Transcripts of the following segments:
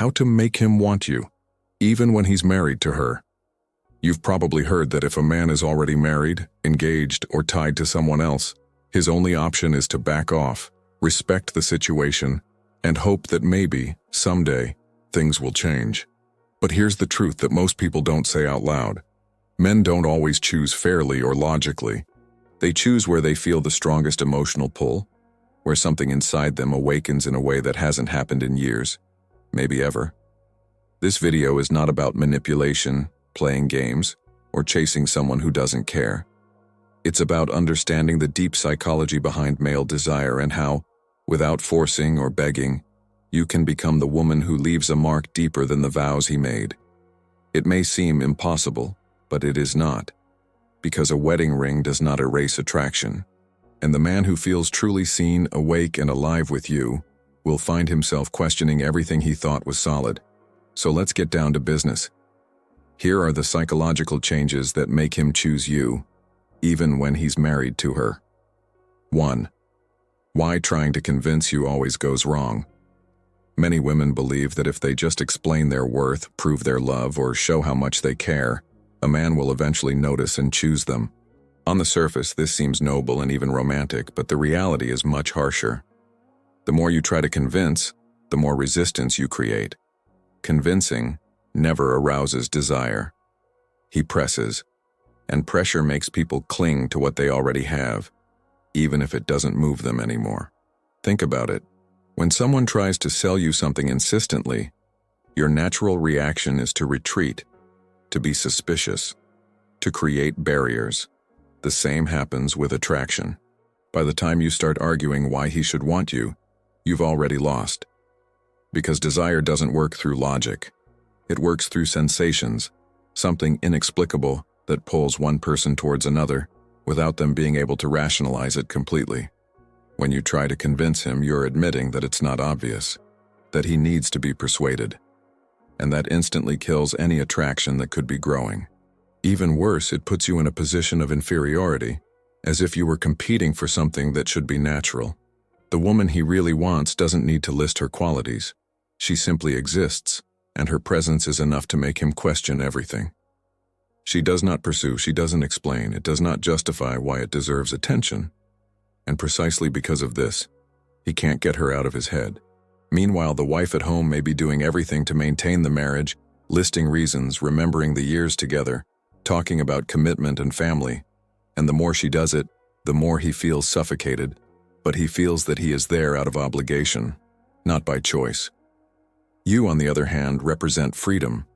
how to make him want you, even when he's married to her. You've probably heard that if a man is already married, engaged, or tied to someone else, his only option is to back off, respect the situation, and hope that maybe, someday, things will change. But here's the truth that most people don't say out loud. Men don't always choose fairly or logically. They choose where they feel the strongest emotional pull, where something inside them awakens in a way that hasn't happened in years, maybe ever. This video is not about manipulation, playing games, or chasing someone who doesn't care. It's about understanding the deep psychology behind male desire and how, without forcing or begging, you can become the woman who leaves a mark deeper than the vows he made. It may seem impossible, but it is not, because a wedding ring does not erase attraction, and the man who feels truly seen, awake, and alive with you will find himself questioning everything he thought was solid. So let's get down to business. Here are the psychological changes that make him choose you, even when he's married to her. 1. Why trying to convince you always goes wrong. Many women believe that if they just explain their worth, prove their love, or show how much they care, a man will eventually notice and choose them. On the surface, this seems noble and even romantic, but the reality is much harsher. The more you try to convince, the more resistance you create. Convincing never arouses desire. He presses, and pressure makes people cling to what they already have, even if it doesn't move them anymore. Think about it. When someone tries to sell you something insistently, your natural reaction is to retreat, to be suspicious, to create barriers. The same happens with attraction. By the time you start arguing why he should want you, you've already lost. Because desire doesn't work through logic. It works through sensations, something inexplicable that pulls one person towards another without them being able to rationalize it completely. When you try to convince him, you're admitting that it's not obvious, that he needs to be persuaded, and that instantly kills any attraction that could be growing. Even worse, it puts you in a position of inferiority, as if you were competing for something that should be natural. The woman he really wants doesn't need to list her qualities. She simply exists, and her presence is enough to make him question everything. She does not pursue, she doesn't explain, it does not justify why it deserves attention. And precisely because of this, he can't get her out of his head. Meanwhile, the wife at home may be doing everything to maintain the marriage, listing reasons, remembering the years together, talking about commitment and family, and the more she does it, the more he feels suffocated, but he feels that he is there out of obligation, not by choice. You, on the other hand, represent freedom,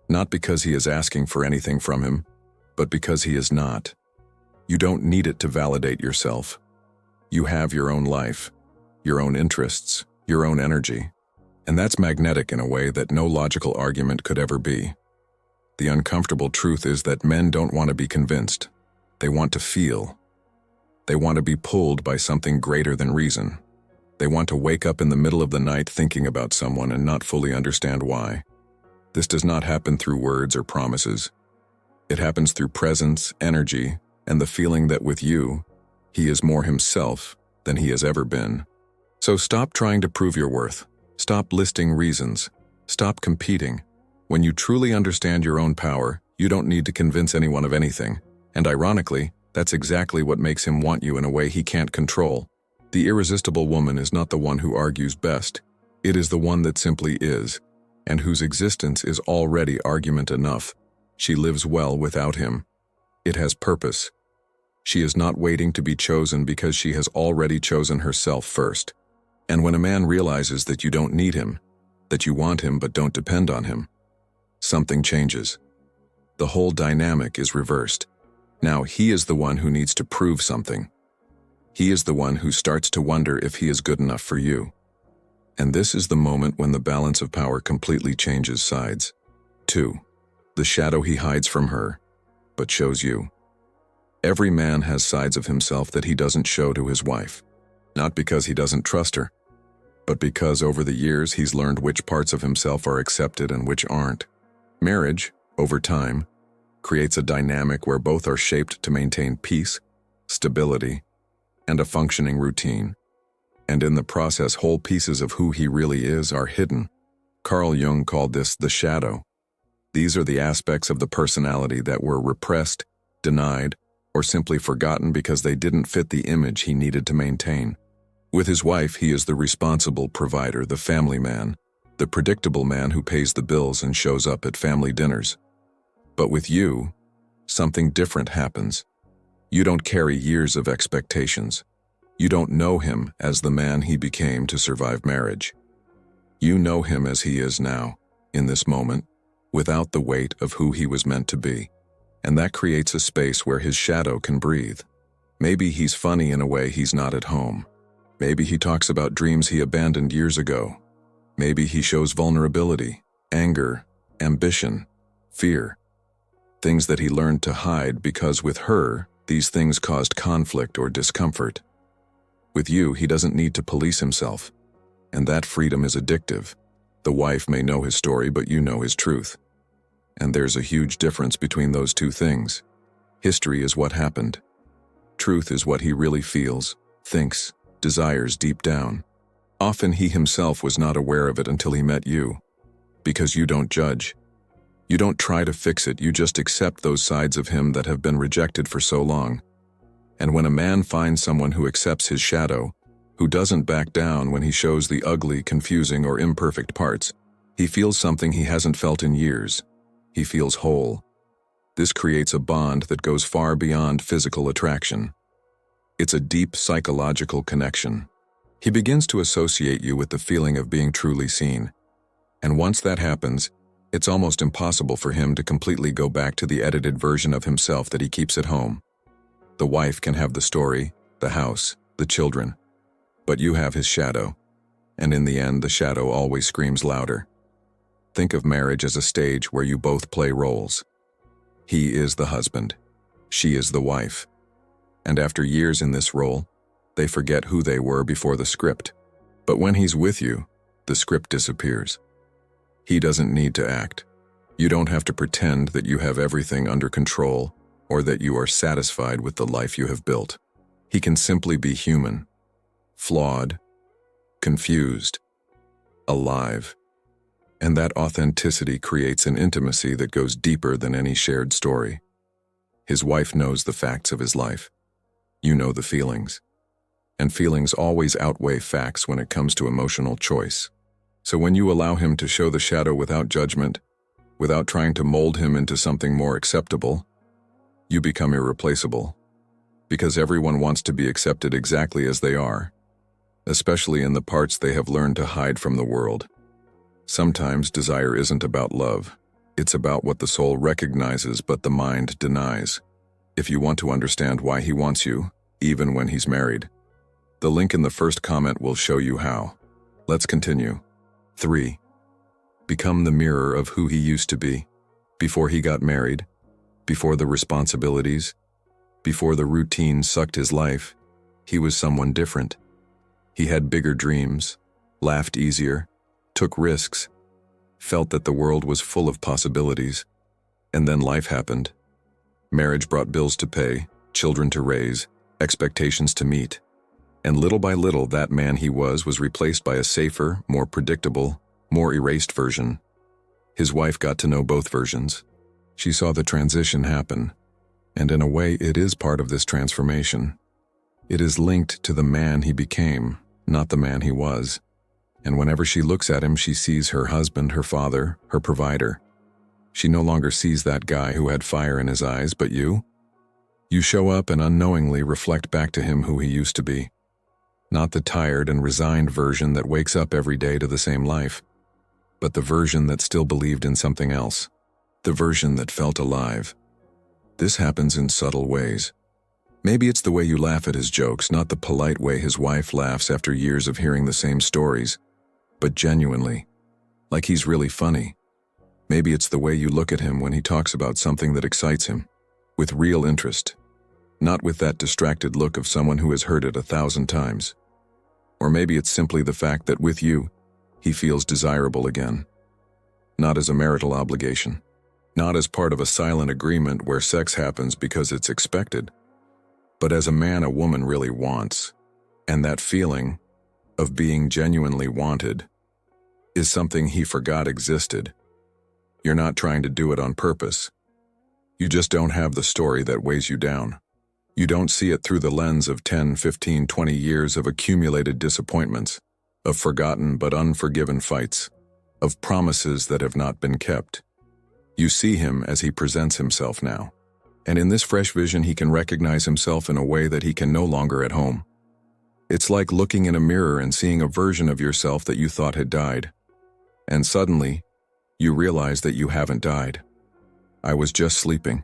not because he is asking for anything from him, but because he is not. You don't need it to validate yourself. You have your own life, your own interests, your own energy, and that's magnetic in a way that no logical argument could ever be. The uncomfortable truth is that men don't want to be convinced. They want to feel. They want to be pulled by something greater than reason. They want to wake up in the middle of the night thinking about someone and not fully understand why. This does not happen through words or promises. It happens through presence, energy, and the feeling that with you, he is more himself than he has ever been. So stop trying to prove your worth. Stop listing reasons. Stop competing. When you truly understand your own power, you don't need to convince anyone of anything. And ironically, that's exactly what makes him want you in a way he can't control. The irresistible woman is not the one who argues best. It is the one that simply is, and whose existence is already argument enough. She lives well without him. It has purpose. She is not waiting to be chosen because she has already chosen herself first. And when a man realizes that you don't need him, that you want him but don't depend on him, something changes. The whole dynamic is reversed. Now he is the one who needs to prove something. He is the one who starts to wonder if he is good enough for you. And this is the moment when the balance of power completely changes sides. 2. The shadow he hides from her, but shows you. Every man has sides of himself that he doesn't show to his wife, not because he doesn't trust her, but because over the years he's learned which parts of himself are accepted and which aren't. Marriage, over time, creates a dynamic where both are shaped to maintain peace, stability, and a functioning routine. And in the process, whole pieces of who he really is are hidden, Carl Jung called this the shadow. These are the aspects of the personality that were repressed, denied, or simply forgotten because they didn't fit the image he needed to maintain. With his wife, he is the responsible provider, the family man, the predictable man who pays the bills and shows up at family dinners. But with you, something different happens. You don't carry years of expectations. You don't know him as the man he became to survive marriage. You know him as he is now, in this moment, without the weight of who he was meant to be. And that creates a space where his shadow can breathe. Maybe he's funny in a way he's not at home. Maybe he talks about dreams he abandoned years ago. Maybe he shows vulnerability, anger, ambition, fear. Things that he learned to hide because with her, these things caused conflict or discomfort. With you, he doesn't need to police himself. And that freedom is addictive. The wife may know his story, but you know his truth. And there's a huge difference between those two things. History is what happened. Truth is what he really feels, thinks, desires deep down. Often he himself was not aware of it until he met you. Because you don't judge. You don't try to fix it, you just accept those sides of him that have been rejected for so long. And when a man finds someone who accepts his shadow, who doesn't back down when he shows the ugly, confusing, or imperfect parts, he feels something he hasn't felt in years. He feels whole. This creates a bond that goes far beyond physical attraction. It's a deep psychological connection. He begins to associate you with the feeling of being truly seen. And once that happens, it's almost impossible for him to completely go back to the edited version of himself that he keeps at home. The wife can have the story, the house, the children, but you have his shadow, and in the end, the shadow always screams louder. Think of marriage as a stage where you both play roles. He is the husband, she is the wife, and after years in this role, they forget who they were before the script. But when he's with you, the script disappears. He doesn't need to act. You don't have to pretend that you have everything under control or that you are satisfied with the life you have built. He can simply be human, flawed, confused, alive. And that authenticity creates an intimacy that goes deeper than any shared story. His wife knows the facts of his life. You know the feelings. And feelings always outweigh facts when it comes to emotional choice. So when you allow him to show the shadow without judgment, without trying to mold him into something more acceptable, you become irreplaceable. Because everyone wants to be accepted exactly as they are, especially in the parts they have learned to hide from the world. Sometimes desire isn't about love. It's about what the soul recognizes but the mind denies. If you want to understand why he wants you, even when he's married, the link in the first comment will show you how. Let's continue. 3. Become the mirror of who he used to be. Before he got married, before the responsibilities, before the routine sucked his life, he was someone different. He had bigger dreams, laughed easier, took risks, felt that the world was full of possibilities. And then life happened. Marriage brought bills to pay, children to raise, expectations to meet. And little by little, that man he was replaced by a safer, more predictable, more erased version. His wife got to know both versions. She saw the transition happen. And in a way, it is part of this transformation. It is linked to the man he became, not the man he was. And whenever she looks at him, she sees her husband, her father, her provider. She no longer sees that guy who had fire in his eyes, but you. You show up and unknowingly reflect back to him who he used to be. Not the tired and resigned version that wakes up every day to the same life, but the version that still believed in something else, the version that felt alive. This happens in subtle ways. Maybe it's the way you laugh at his jokes, not the polite way his wife laughs after years of hearing the same stories, but genuinely, like he's really funny. Maybe it's the way you look at him when he talks about something that excites him, with real interest. Not with that distracted look of someone who has heard it 1,000 times. Or maybe it's simply the fact that with you, he feels desirable again. Not as a marital obligation. Not as part of a silent agreement where sex happens because it's expected. But as a man a woman really wants. And that feeling of being genuinely wanted is something he forgot existed. You're not trying to do it on purpose. You just don't have the story that weighs you down. You don't see it through the lens of 10, 15, 20 years of accumulated disappointments, of forgotten but unforgiven fights, of promises that have not been kept. You see him as he presents himself now. And in this fresh vision, he can recognize himself in a way that he can no longer at home. It's like looking in a mirror and seeing a version of yourself that you thought had died. And suddenly, you realize that you haven't died. I was just sleeping,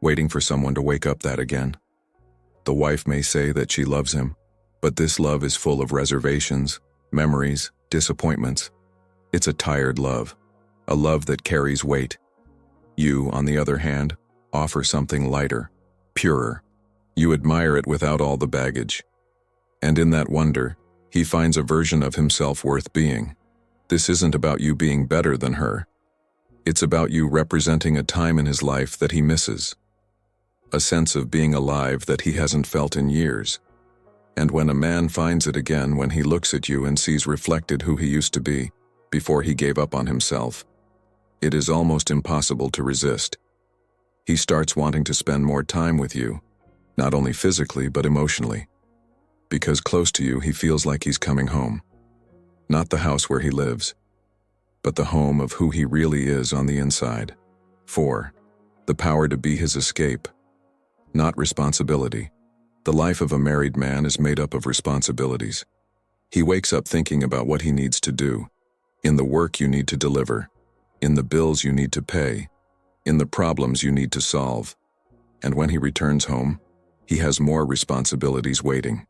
waiting for someone to wake up that again. The wife may say that she loves him, but this love is full of reservations, memories, disappointments. It's a tired love, a love that carries weight. You, on the other hand, offer something lighter, purer. You admire it without all the baggage. And in that wonder, he finds a version of himself worth being. This isn't about you being better than her. It's about you representing a time in his life that he misses. A sense of being alive that he hasn't felt in years. And when a man finds it again, when he looks at you and sees reflected who he used to be, before he gave up on himself, it is almost impossible to resist. He starts wanting to spend more time with you, not only physically but emotionally. Because close to you, he feels like he's coming home. Not the house where he lives, but the home of who he really is on the inside. 4. The power to be his escape, not responsibility. The life of a married man is made up of responsibilities. He wakes up thinking about what he needs to do, in the work you need to deliver, in the bills you need to pay, in the problems you need to solve. And when he returns home, he has more responsibilities waiting.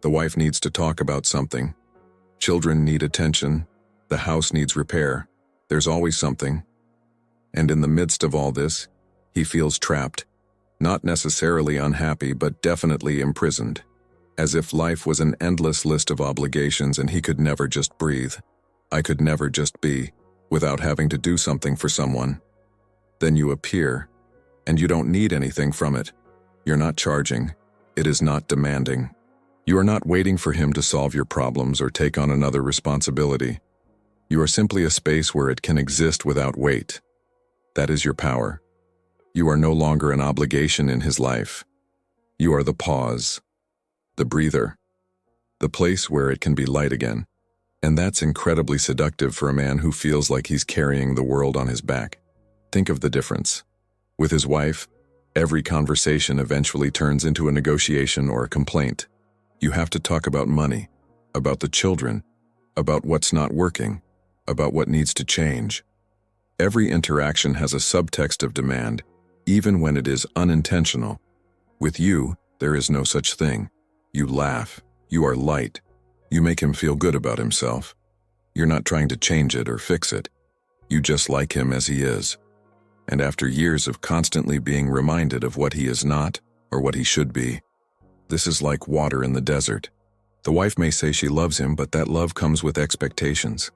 The wife needs to talk about something. Children need attention. The house needs repair. There's always something. And in the midst of all this, he feels trapped. Not necessarily unhappy, but definitely imprisoned. As if life was an endless list of obligations and he could never just breathe. I could never just be, without having to do something for someone. Then you appear, and you don't need anything from it. You're not charging. It is not demanding. You are not waiting for him to solve your problems or take on another responsibility. You are simply a space where it can exist without weight. That is your power. You are no longer an obligation in his life. You are the pause, the breather, the place where it can be light again. And that's incredibly seductive for a man who feels like he's carrying the world on his back. Think of the difference. With his wife, every conversation eventually turns into a negotiation or a complaint. You have to talk about money, about the children, about what's not working, about what needs to change. Every interaction has a subtext of demand, even when it is unintentional. With you, there is no such thing. You laugh. You are light. You make him feel good about himself. You're not trying to change it or fix it. You just like him as he is. And after years of constantly being reminded of what he is not or what he should be, this is like water in the desert. The wife may say she loves him, but that love comes with expectations.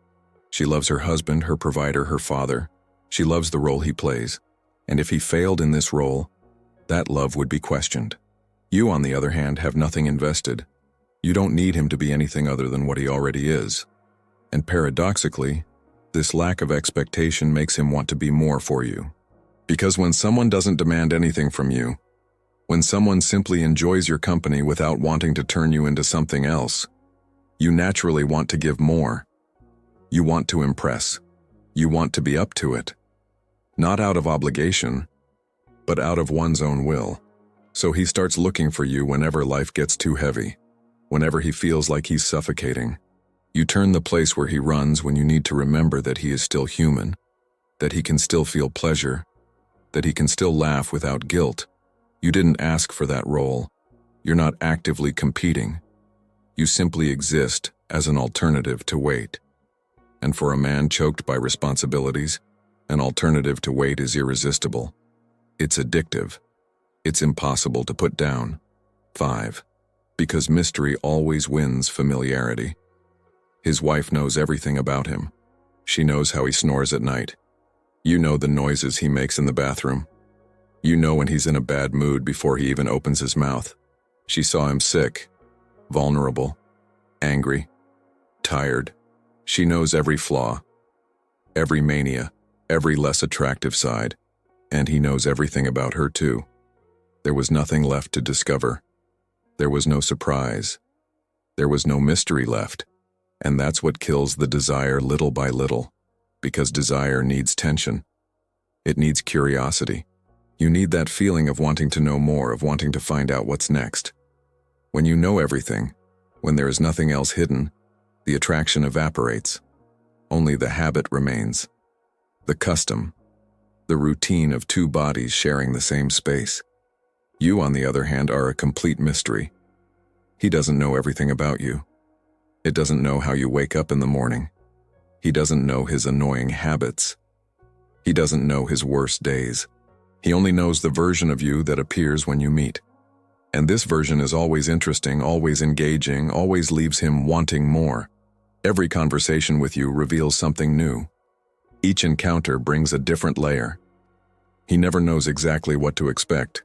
She loves her husband, her provider, her father. She loves the role he plays. And if he failed in this role, that love would be questioned. You, on the other hand, have nothing invested. You don't need him to be anything other than what he already is. And paradoxically, this lack of expectation makes him want to be more for you. Because when someone doesn't demand anything from you, when someone simply enjoys your company without wanting to turn you into something else, you naturally want to give more. You want to impress. You want to be up to it. Not out of obligation, but out of one's own will. So he starts looking for you whenever life gets too heavy, whenever he feels like he's suffocating. You turn the place where he runs when you need to remember that he is still human, that he can still feel pleasure, that he can still laugh without guilt. You didn't ask for that role. You're not actively competing. You simply exist as an alternative to weight. And for a man choked by responsibilities, an alternative to weight is irresistible. It's addictive. It's impossible to put down. 5. Because mystery always wins familiarity. His wife knows everything about him. She knows how he snores at night. You know the noises he makes in the bathroom. You know when he's in a bad mood before he even opens his mouth. She saw him sick, vulnerable, angry, tired. She knows every flaw, every mania, every less attractive side, and he knows everything about her too. There was nothing left to discover. There was no surprise. There was no mystery left, and that's what kills the desire little by little, because desire needs tension. It needs curiosity. You need that feeling of wanting to know more, of wanting to find out what's next. When you know everything, when there is nothing else hidden, the attraction evaporates. Only the habit remains. The custom, the routine of two bodies sharing the same space. You, on the other hand, are a complete mystery. He doesn't know everything about you. It doesn't know how you wake up in the morning. He doesn't know his annoying habits. He doesn't know his worst days. He only knows the version of you that appears when you meet. And this version is always interesting, always engaging, always leaves him wanting more. Every conversation with you reveals something new. Each encounter brings a different layer. He never knows exactly what to expect.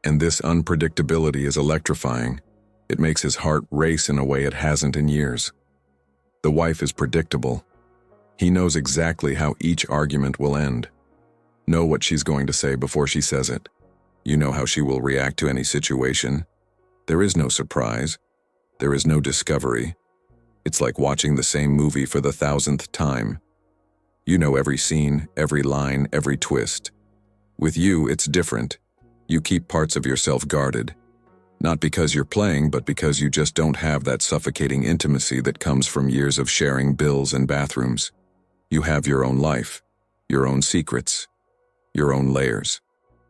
And this unpredictability is electrifying. It makes his heart race in a way it hasn't in years. The wife is predictable. He knows exactly how each argument will end. Know what she's going to say before she says it. You know how she will react to any situation. There is no surprise. There is no discovery. It's like watching the same movie for the 1,000th time. You know every scene, every line, every twist. With you, it's different. You keep parts of yourself guarded. Not because you're playing, but because you just don't have that suffocating intimacy that comes from years of sharing bills and bathrooms. You have your own life, your own secrets, your own layers.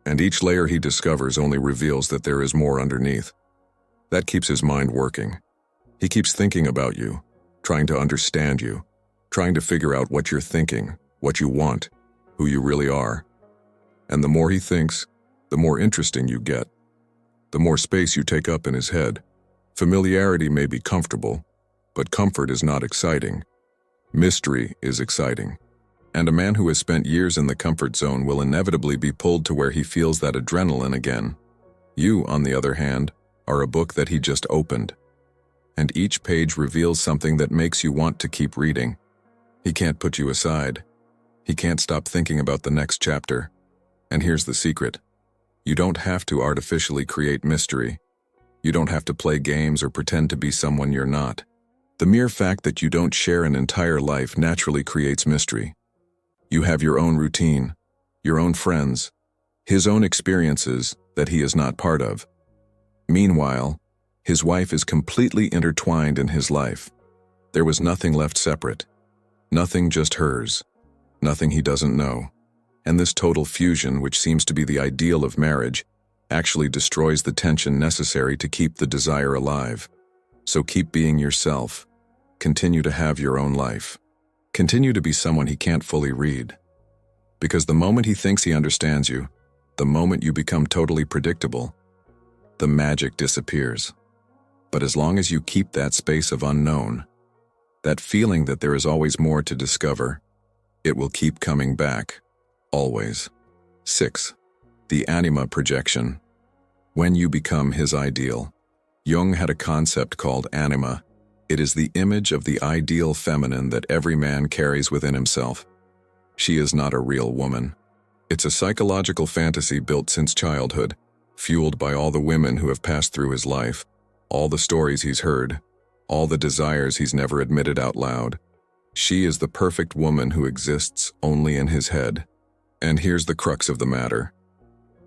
And each layer he discovers only reveals that there is more underneath. That keeps his mind working. He keeps thinking about you, trying to understand you, trying to figure out what you're thinking, what you want, who you really are. And the more he thinks, the more interesting you get. The more space you take up in his head. Familiarity may be comfortable, but comfort is not exciting. Mystery is exciting. And a man who has spent years in the comfort zone will inevitably be pulled to where he feels that adrenaline again. You, on the other hand, are a book that he just opened. And each page reveals something that makes you want to keep reading. He can't put you aside. He can't stop thinking about the next chapter. And here's the secret. You don't have to artificially create mystery. You don't have to play games or pretend to be someone you're not. The mere fact that you don't share an entire life naturally creates mystery. You have your own routine, your own friends, his own experiences that he is not part of. Meanwhile, his wife is completely intertwined in his life. There was nothing left separate. Nothing just hers. Nothing he doesn't know. And this total fusion, which seems to be the ideal of marriage, actually destroys the tension necessary to keep the desire alive. So keep being yourself. Continue to have your own life. Continue to be someone he can't fully read. Because the moment he thinks he understands you, the moment you become totally predictable, the magic disappears. But as long as you keep that space of unknown, that feeling that there is always more to discover, it will keep coming back. Always. 6. The anima projection. When you become his ideal. Jung had a concept called anima. It is the image of the ideal feminine that every man carries within himself. She is not a real woman. It's a psychological fantasy built since childhood, fueled by all the women who have passed through his life, all the stories he's heard, all the desires he's never admitted out loud. She is the perfect woman who exists only in his head. And here's the crux of the matter.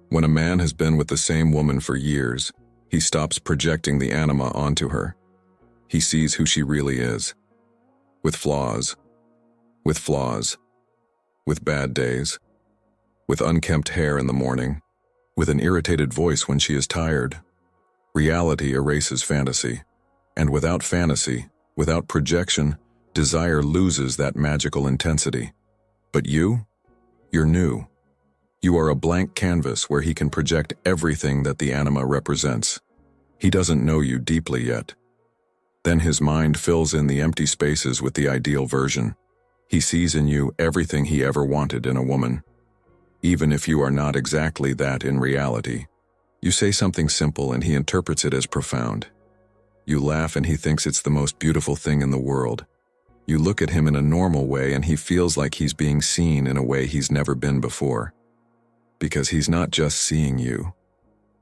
When a man has been with the same woman for years, he stops projecting the anima onto her. He sees who she really is. With flaws. With bad days. With unkempt hair in the morning. With an irritated voice when she is tired. Reality erases fantasy. And without fantasy, without projection, desire loses that magical intensity. But you're new. You are a blank canvas where he can project everything that the anima represents. He doesn't know you deeply yet. Then his mind fills in the empty spaces with the ideal version. He sees in you everything he ever wanted in a woman. Even if you are not exactly that in reality. You say something simple and he interprets it as profound. You laugh and he thinks it's the most beautiful thing in the world. You look at him in a normal way and he feels like he's being seen in a way he's never been before. Because he's not just seeing you.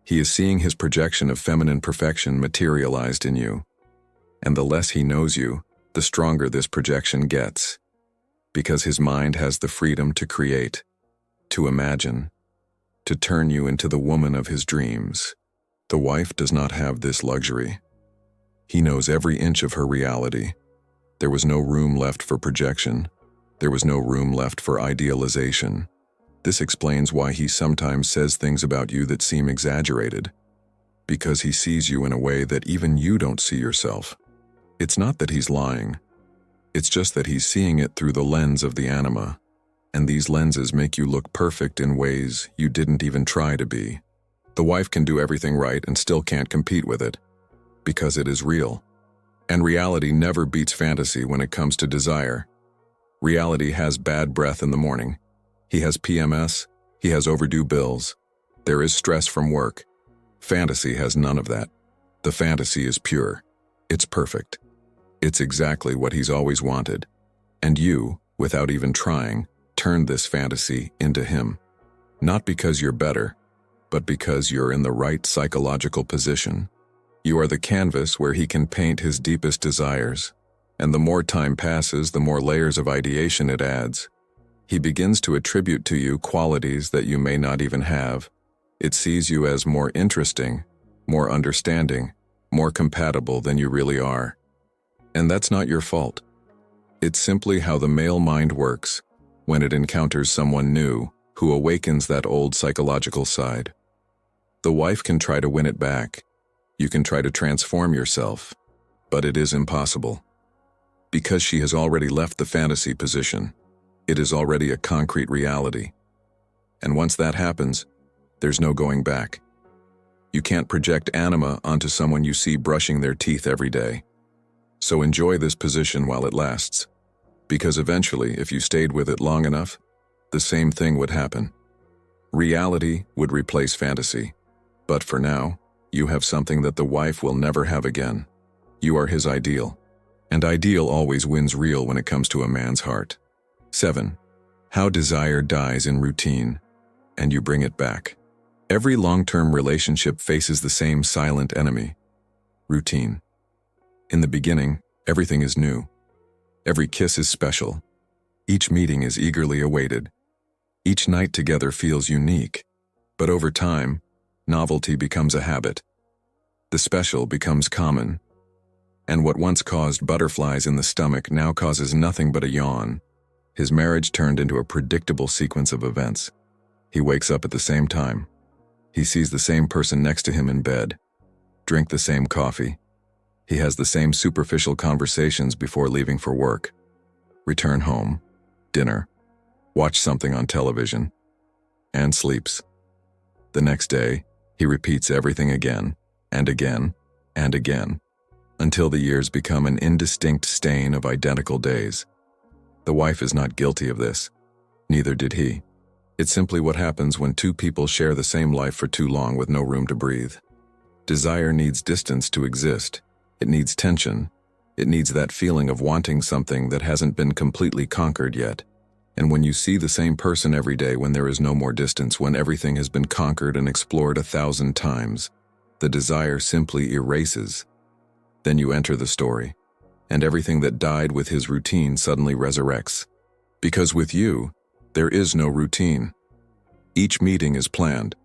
He is seeing his projection of feminine perfection materialized in you. And the less he knows you, the stronger this projection gets. Because his mind has the freedom to create, to imagine, to turn you into the woman of his dreams. The wife does not have this luxury. He knows every inch of her reality. There was no room left for projection. There was no room left for idealization. This explains why he sometimes says things about you that seem exaggerated. Because he sees you in a way that even you don't see yourself. It's not that he's lying. It's just that he's seeing it through the lens of the anima. And these lenses make you look perfect in ways you didn't even try to be. The wife can do everything right and still can't compete with it. Because it is real. And reality never beats fantasy when it comes to desire. Reality has bad breath in the morning. He has PMS. He has overdue bills. There is stress from work. Fantasy has none of that. The fantasy is pure. It's perfect. It's exactly what he's always wanted. And you, without even trying, turned this fantasy into him. Not because you're better, but because you're in the right psychological position. You are the canvas where he can paint his deepest desires, and the more time passes, the more layers of ideation it adds. He begins to attribute to you qualities that you may not even have. It sees you as more interesting, more understanding, more compatible than you really are. And that's not your fault. It's simply how the male mind works when it encounters someone new who awakens that old psychological side. The wife can try to win it back. You can try to transform yourself, but it is impossible. Because she has already left the fantasy position, it is already a concrete reality. And once that happens, there's no going back. You can't project anima onto someone you see brushing their teeth every day. So enjoy this position while it lasts, because eventually, if you stayed with it long enough, the same thing would happen. Reality would replace fantasy, but for now, you have something that the wife will never have again. You are his ideal, and ideal always wins real when it comes to a man's heart. 7. How desire dies in routine, and you bring it back. Every long-term relationship faces the same silent enemy: routine. In the beginning, everything is new. Every kiss is special. Each meeting is eagerly awaited. Each night together feels unique. But over time, novelty becomes a habit. The special becomes common. And what once caused butterflies in the stomach now causes nothing but a yawn. His marriage turned into a predictable sequence of events. He wakes up at the same time. He sees the same person next to him in bed. Drink the same coffee. He has the same superficial conversations before leaving for work. Return home, dinner, watch something on television, and sleeps. The next day, he repeats everything again, and again, and again, until the years become an indistinct stain of identical days. The wife is not guilty of this. Neither did he. It's simply what happens when two people share the same life for too long with no room to breathe. Desire needs distance to exist. It needs tension. It needs that feeling of wanting something that hasn't been completely conquered yet. And when you see the same person every day, when there is no more distance, when everything has been conquered and explored 1,000 times, the desire simply erases. Then you enter the story, and everything that died with his routine suddenly resurrects. Because with you, there is no routine. Each meeting is planned.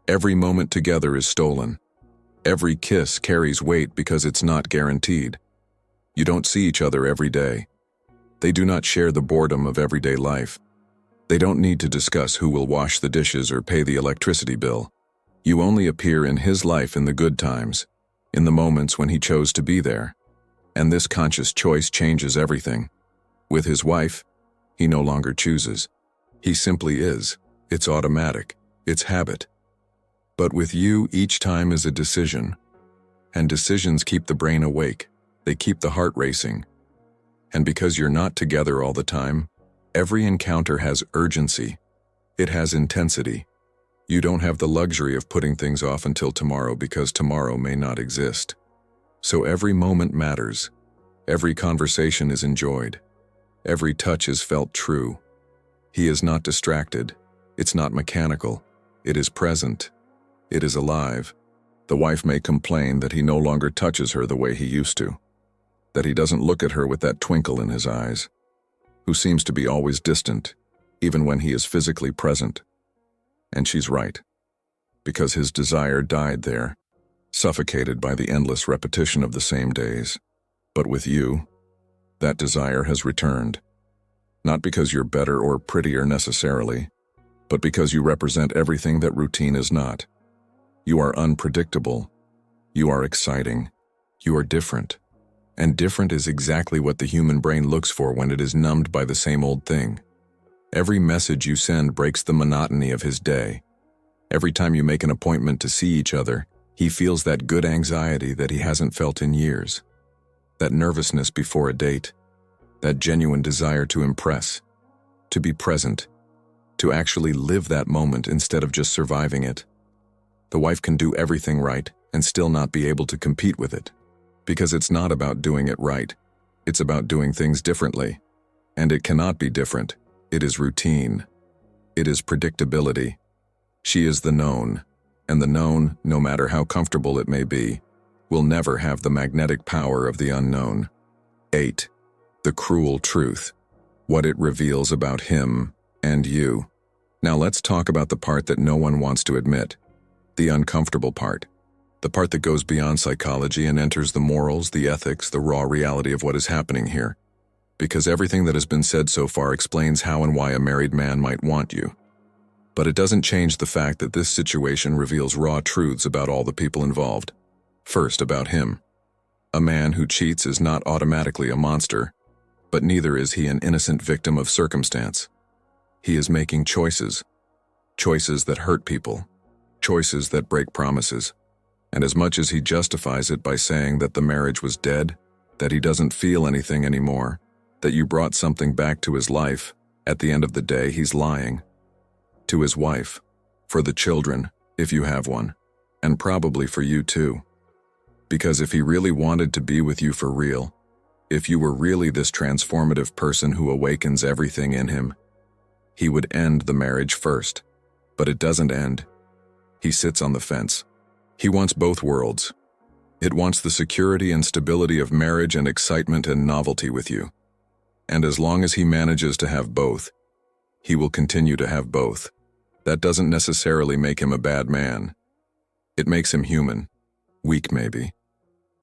Every moment together is stolen. Every kiss carries weight because it's not guaranteed. You don't see each other every day. They do not share the boredom of everyday life. They don't need to discuss who will wash the dishes or pay the electricity bill. You only appear in his life in the good times, in the moments when he chose to be there. And this conscious choice changes everything. With his wife, he no longer chooses. He simply is. It's automatic. It's habit. But with you, each time is a decision. And decisions keep the brain awake. They keep the heart racing. And because you're not together all the time, every encounter has urgency. It has intensity. You don't have the luxury of putting things off until tomorrow because tomorrow may not exist. So every moment matters. Every conversation is enjoyed. Every touch is felt true. He is not distracted. It's not mechanical. It is present. It is alive. The wife may complain that he no longer touches her the way he used to, that he doesn't look at her with that twinkle in his eyes, who seems to be always distant, even when he is physically present. And she's right, because his desire died there, suffocated by the endless repetition of the same days. But with you, that desire has returned, not because you're better or prettier necessarily, but because you represent everything that routine is not. You are unpredictable. You are exciting. You are different. And different is exactly what the human brain looks for when it is numbed by the same old thing. Every message you send breaks the monotony of his day. Every time you make an appointment to see each other, he feels that good anxiety that he hasn't felt in years. That nervousness before a date. That genuine desire to impress. To be present. To actually live that moment instead of just surviving it. The wife can do everything right and still not be able to compete with it. Because it's not about doing it right. It's about doing things differently. And it cannot be different. It is routine. It is predictability. She is the known. And the known, no matter how comfortable it may be, will never have the magnetic power of the unknown. 8. The cruel truth. What it reveals about him and you. Now let's talk about the part that no one wants to admit. The uncomfortable part. The part that goes beyond psychology and enters the morals, the ethics, the raw reality of what is happening here. Because everything that has been said so far explains how and why a married man might want you. But it doesn't change the fact that this situation reveals raw truths about all the people involved. First, about him. A man who cheats is not automatically a monster, but neither is he an innocent victim of circumstance. He is making choices. Choices that hurt people. Choices that break promises. And as much as he justifies it by saying that the marriage was dead, that he doesn't feel anything anymore, that you brought something back to his life, at the end of the day he's lying. To his wife, for the children, if you have one, and probably for you too. Because if he really wanted to be with you for real, if you were really this transformative person who awakens everything in him, he would end the marriage first. But it doesn't end. He sits on the fence. He wants both worlds. It wants the security and stability of marriage and excitement and novelty with you. And as long as he manages to have both, he will continue to have both. That doesn't necessarily make him a bad man. It makes him human. Weak maybe.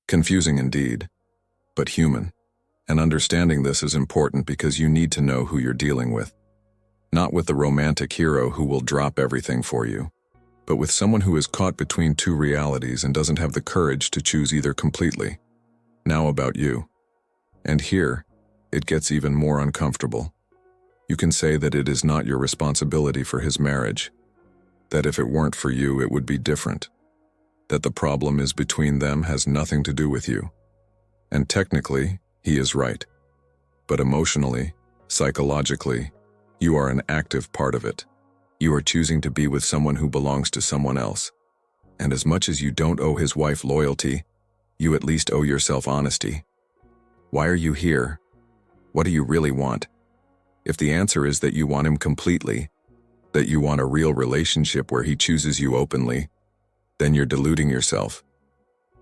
Confusing indeed, but human. And understanding this is important because you need to know who you're dealing with. Not with the romantic hero who will drop everything for you, but with someone who is caught between two realities and doesn't have the courage to choose either completely. Now about you. And here, it gets even more uncomfortable. You can say that it is not your responsibility for his marriage, that if it weren't for you, it would be different, that the problem is between them has nothing to do with you. And technically, he is right. But emotionally, psychologically, you are an active part of it. You are choosing to be with someone who belongs to someone else. And as much as you don't owe his wife loyalty, you at least owe yourself honesty. Why are you here? What do you really want? If the answer is that you want him completely, that you want a real relationship where he chooses you openly, then you're deluding yourself.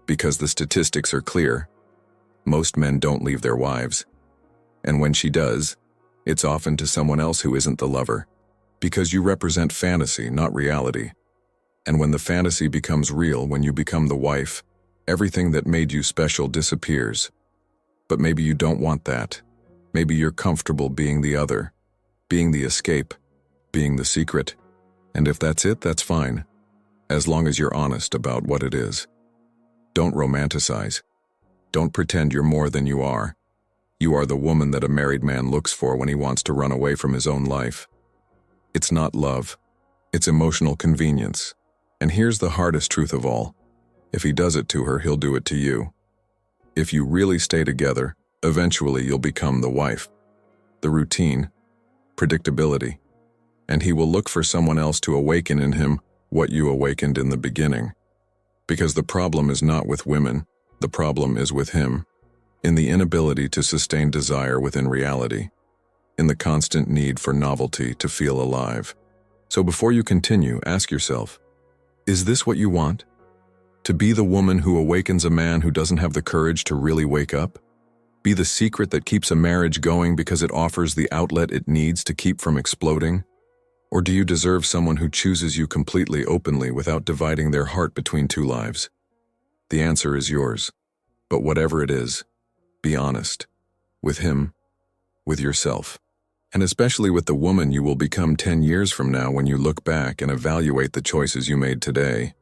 Because the statistics are clear. Most men don't leave their wives. And when she does, it's often to someone else who isn't the lover. Because you represent fantasy, not reality. And when the fantasy becomes real, when you become the wife, everything that made you special disappears. But maybe you don't want that. Maybe you're comfortable being the other, being the escape, being the secret. And if that's it, that's fine. As long as you're honest about what it is. Don't romanticize. Don't pretend you're more than you are. You are the woman that a married man looks for when he wants to run away from his own life. It's not love. It's emotional convenience. And here's the hardest truth of all. If he does it to her, he'll do it to you. If you really stay together, eventually you'll become the wife. The routine, predictability. And he will look for someone else to awaken in him what you awakened in the beginning. Because the problem is not with women, the problem is with him. in the inability to sustain desire within reality, in the constant need for novelty to feel alive. So before you continue, ask yourself, is this what you want? To be the woman who awakens a man who doesn't have the courage to really wake up? Be the secret that keeps a marriage going because it offers the outlet it needs to keep from exploding? Or do you deserve someone who chooses you completely openly without dividing their heart between two lives? The answer is yours. But whatever it is, be honest. With him, with yourself, and especially with the woman you will become 10 years from now when you look back and evaluate the choices you made today.